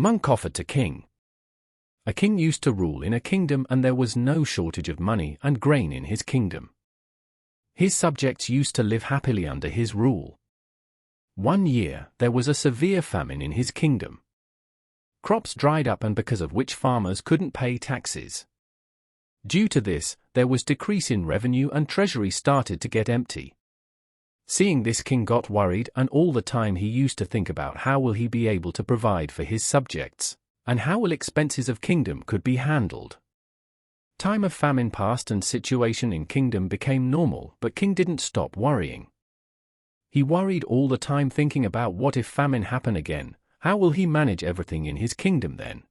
Monk offered to king. A king used to rule in a kingdom, and there was no shortage of money and grain in his kingdom. His subjects used to live happily under his rule. One year, there was a severe famine in his kingdom. Crops dried up, and because of which farmers couldn't pay taxes. Due to this, there was decrease in revenue and treasury started to get empty. Seeing this, king got worried, and all the time he used to think about how will he be able to provide for his subjects, and how will expenses of kingdom could be handled. Time of famine passed and situation in kingdom became normal, but king didn't stop worrying. He worried all the time, thinking about what if famine happen again, how will he manage everything in his kingdom then?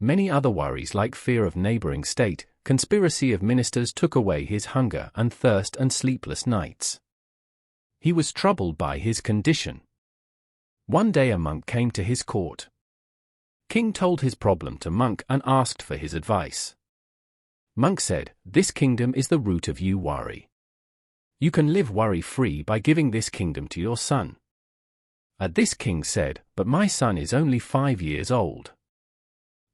Many other worries like fear of neighboring state, conspiracy of ministers took away his hunger and thirst and sleepless nights. He was troubled by his condition. One day a monk came to his court. King told his problem to monk and asked for his advice. Monk said, "This kingdom is the root of you worry. You can live worry-free by giving this kingdom to your son." At this king said, "But my son is only 5 years old."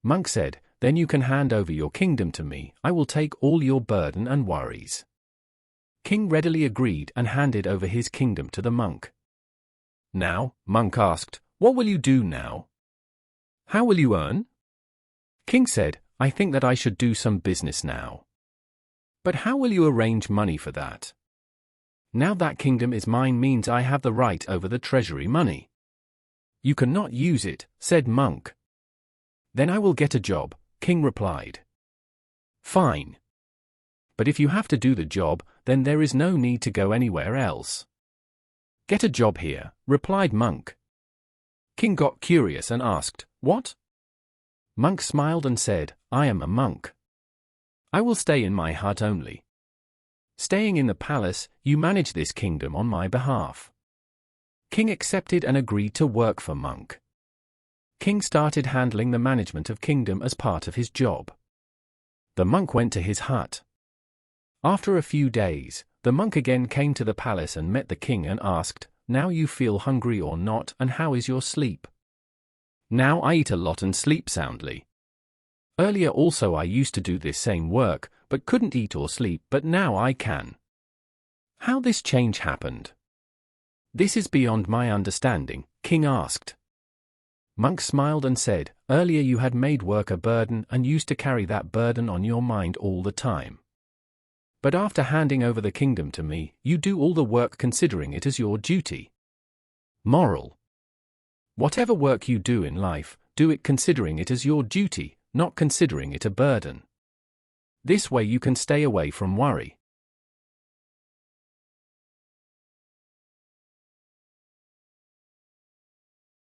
Monk said, "Then you can hand over your kingdom to me, I will take all your burden and worries." King readily agreed and handed over his kingdom to the monk. Now, monk asked, "What will you do now? How will you earn?" King said, "I think that I should do some business now." "But how will you arrange money for that? Now that kingdom is mine means I have the right over the treasury money." "You cannot use it," said monk. "Then I will get a job," king replied. "Fine. But if you have to do the job, then there is no need to go anywhere else." "Get a job here," replied monk. King got curious and asked, "What?" Monk smiled and said, "I am a monk. I will stay in my hut only. Staying in the palace, you manage this kingdom on my behalf." King accepted and agreed to work for monk. King started handling the management of kingdom as part of his job. The monk went to his hut. After a few days, the monk again came to the palace and met the king and asked, "Now you feel hungry or not, and how is your sleep?" "Now I eat a lot and sleep soundly. Earlier also I used to do this same work, but couldn't eat or sleep, but now I can. How this change happened?" "This is beyond my understanding," king asked. Monk smiled and said, "Earlier you had made work a burden and used to carry that burden on your mind all the time. But after handing over the kingdom to me, you do all the work considering it as your duty." Moral: whatever work you do in life, do it considering it as your duty, not considering it a burden. This way you can stay away from worry.